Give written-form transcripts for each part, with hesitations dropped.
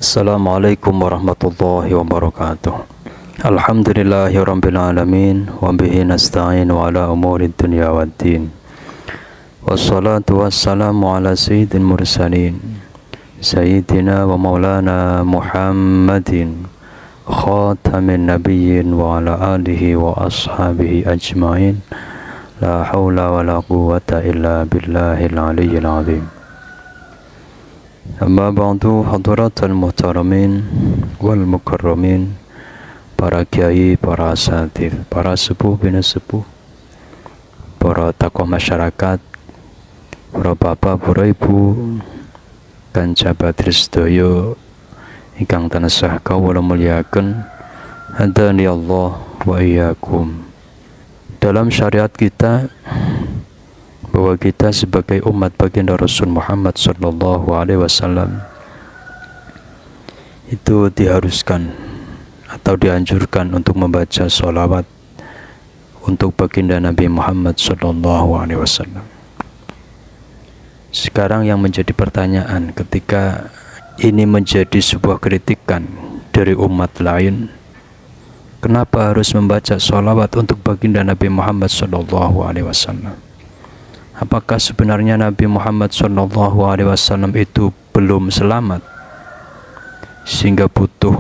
Assalamualaikum warahmatullahi wabarakatuh. Alhamdulillahirabbil alamin wa bihi nasta'in wa ala umuri dunya waddin. Wassalatu wassalamu ala sayyidil mursalin sayyidina wa maulana Muhammadin khatamin nabiyyin wa ala alihi wa ashabihi ajmain. La haula wa la quwwata illa billahil aliyyil azim. Amma ba'du, hadaratul muhtaramin wal mukarramin, para kiai, para asatidz, para sepuh bina sepuh, para tokoh masyarakat, para bapak, para ibu, kanca patris sedaya ingkang tansah kawula mulyakaken, hadani Allah wa iyyakum. Dalam syariat kita, bahwa kita sebagai umat baginda Rasul Muhammad sallallahu alaihi wasallam itu diharuskan atau dianjurkan untuk membaca sholawat untuk baginda Nabi Muhammad sallallahu alaihi wasallam. Sekarang yang menjadi pertanyaan, ketika ini menjadi sebuah kritikan dari umat lain, kenapa harus membaca sholawat untuk baginda Nabi Muhammad sallallahu alaihi wasallam? Apakah sebenarnya Nabi Muhammad SAW itu belum selamat sehingga butuh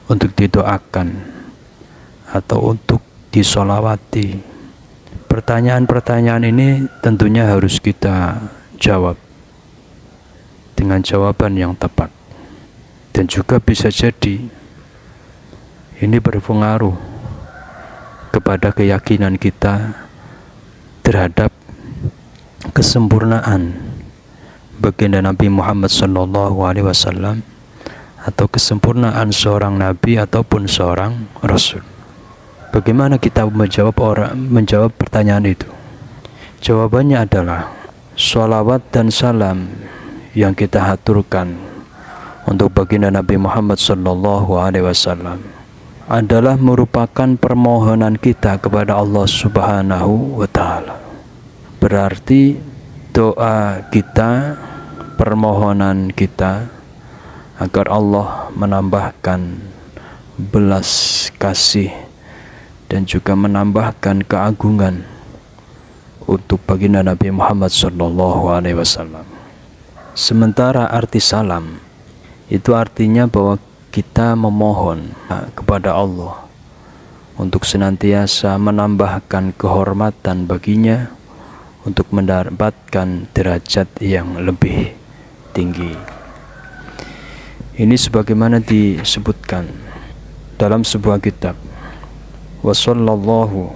untuk didoakan atau untuk disolawati? Pertanyaan-pertanyaan ini tentunya harus kita jawab dengan jawaban yang tepat, dan juga bisa jadi ini berpengaruh kepada keyakinan kita terhadap kesempurnaan baginda Nabi Muhammad SAW atau kesempurnaan seorang nabi ataupun seorang rasul. Bagaimana kita menjawab pertanyaan itu? Jawabannya adalah sholawat dan salam yang kita haturkan untuk baginda Nabi Muhammad SAW adalah merupakan permohonan kita kepada Allah Subhanahu wa Ta'ala. Berarti doa kita, permohonan kita agar Allah menambahkan belas kasih dan juga menambahkan keagungan untuk baginda Nabi Muhammad SAW. Sementara arti salam itu artinya bahwa kita memohon kepada Allah untuk senantiasa menambahkan kehormatan baginya, untuk mendapatkan derajat yang lebih tinggi. Ini sebagaimana disebutkan dalam sebuah kitab, wa sallallahu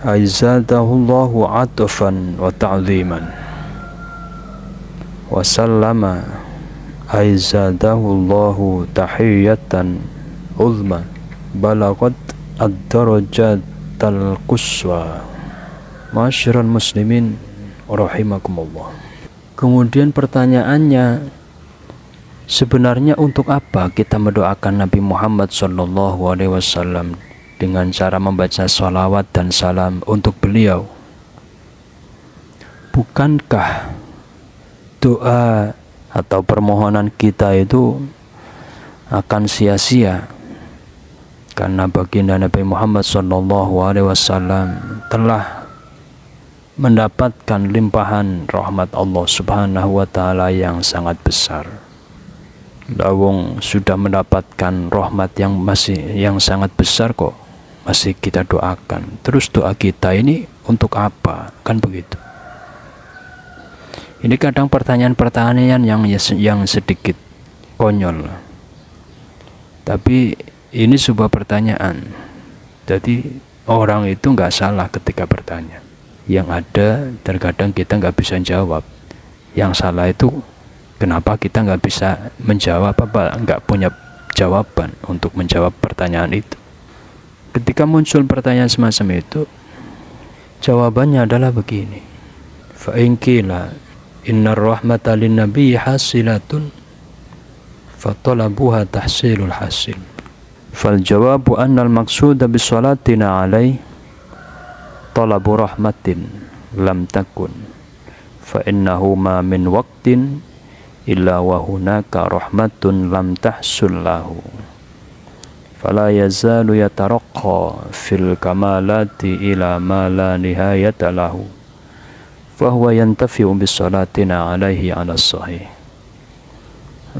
aizadahullahu atfan wa ta'ziman wa sallama aizadahullahu tahiyatan uzma balagat ad-darajatal quswa. Masyarul muslimin rahimakumullah. Kemudian pertanyaannya, sebenarnya untuk apa kita mendoakan Nabi Muhammad SAW dengan cara membaca sholawat dan salam untuk beliau? Bukankah doa atau permohonan kita itu akan sia-sia karena baginda Nabi Muhammad SAW telah mendapatkan limpahan rahmat Allah Subhanahu wa Ta'ala yang sangat besar. Lawung sudah mendapatkan rahmat yang sangat besar kok masih kita doakan. Terus doa kita ini untuk apa? Kan begitu. Ini kadang pertanyaan-pertanyaan yang sedikit konyol, tapi ini sebuah pertanyaan. Jadi orang itu nggak salah ketika bertanya. Yang ada terkadang kita nggak bisa jawab. Yang salah itu kenapa kita nggak bisa menjawab, nggak punya jawaban untuk menjawab pertanyaan itu. Ketika muncul pertanyaan semacam itu, jawabannya adalah begini: fa in qila innar rahmata lin nabiy hasilatun fa talabuha tahsilul hasil fal jawabu anna al maqsuda bis salatina alaihi talabu rahmatin lam takun fa innahu ma min waqtin illa wa hunaka rahmatun lam tahsul lahu fala yazalu yataraqqa fil kamalati ila ma la nihayata lahu fahuwa yantafi'u bis salatina alaihi ala sahih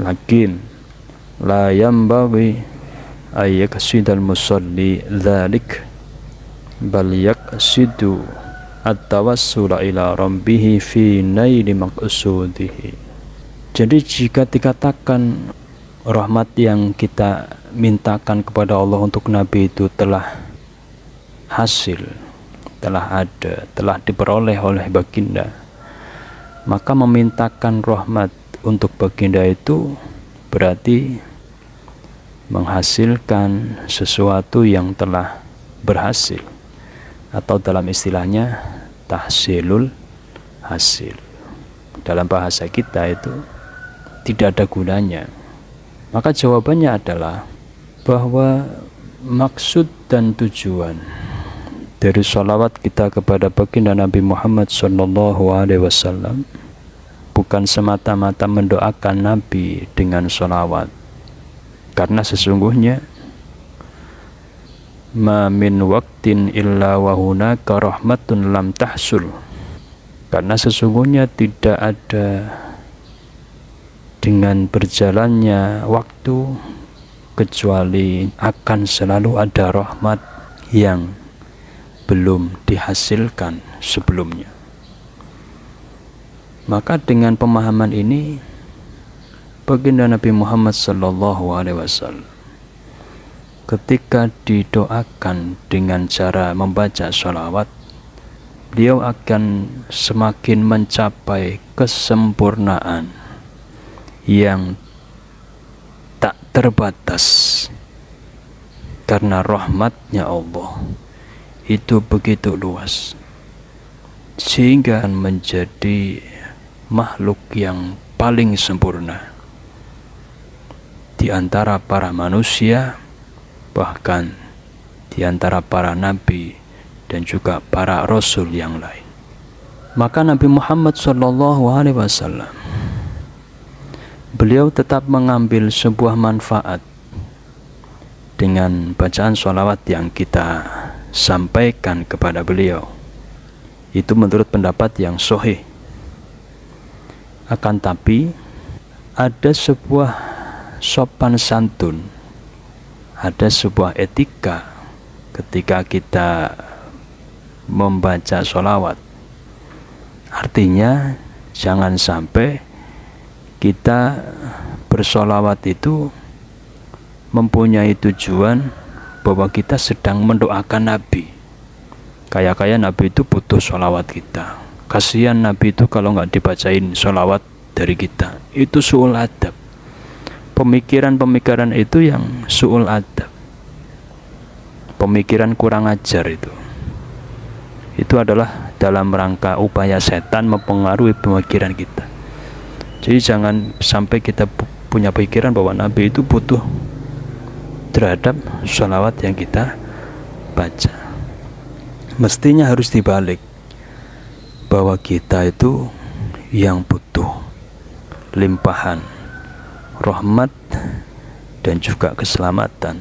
lakin la yambaghi ay yaqsidal musalli dhalik bal yaqsidu at-tawassula ila rabbih fi naili maqsudihi. Jadi jika dikatakan rahmat yang kita mintakan kepada Allah untuk Nabi itu telah hasil, telah ada, telah diperoleh oleh baginda, maka memintakan rahmat untuk baginda itu berarti menghasilkan sesuatu yang telah berhasil, atau dalam istilahnya tahsilul hasil. Dalam bahasa kita itu tidak ada gunanya. Maka jawabannya adalah bahwa maksud dan tujuan dari sholawat kita kepada baginda Nabi Muhammad SAW bukan semata-mata mendoakan Nabi dengan sholawat, karena sesungguhnya ma min waqtin illa wa hunaka rahmatun lam tahsul, karena sesungguhnya tidak ada dengan berjalannya waktu kecuali akan selalu ada rahmat yang belum dihasilkan sebelumnya. Maka dengan pemahaman ini baginda Nabi Muhammad SAW ketika didoakan dengan cara membaca sholawat, beliau akan semakin mencapai kesempurnaan yang tak terbatas, karena rahmatnya Allah itu begitu luas sehingga menjadi makhluk yang paling sempurna di antara para manusia, bahkan di antara para nabi dan juga para rasul yang lain. Maka Nabi Muhammad SAW beliau tetap mengambil sebuah manfaat dengan bacaan sholawat yang kita sampaikan kepada beliau. Itu menurut pendapat yang sahih. Akan tapi ada sebuah sopan santun, ada sebuah etika ketika kita membaca sholawat. Artinya jangan sampai kita bersolawat itu mempunyai tujuan bahwa kita sedang mendoakan Nabi. Kayak Nabi itu butuh solawat kita. Kasihan Nabi itu kalau nggak dibacain solawat dari kita. Itu su'ul adab. Pemikiran-pemikiran itu yang su'ul adab. Pemikiran kurang ajar itu. Itu adalah dalam rangka upaya setan mempengaruhi pemikiran kita. Jadi jangan sampai kita punya pikiran bahwa Nabi itu butuh terhadap sholawat yang kita baca. Mestinya harus dibalik, bahwa kita itu yang butuh limpahan rahmat dan juga keselamatan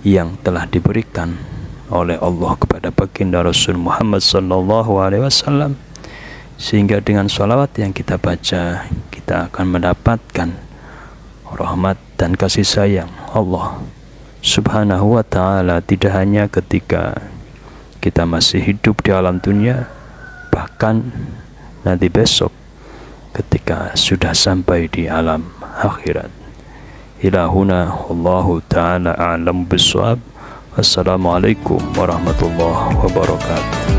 yang telah diberikan oleh Allah kepada baginda Rasul Muhammad SAW, sehingga dengan sholawat yang kita baca kita akan mendapatkan rahmat dan kasih sayang Allah Subhanahu wa ta'ala, tidak hanya ketika kita masih hidup di alam dunia, bahkan nanti besok ketika sudah sampai di alam akhirat. Ilahuna Allahu ta'ala a'lam bissawab. Assalamualaikum warahmatullahi wabarakatuh.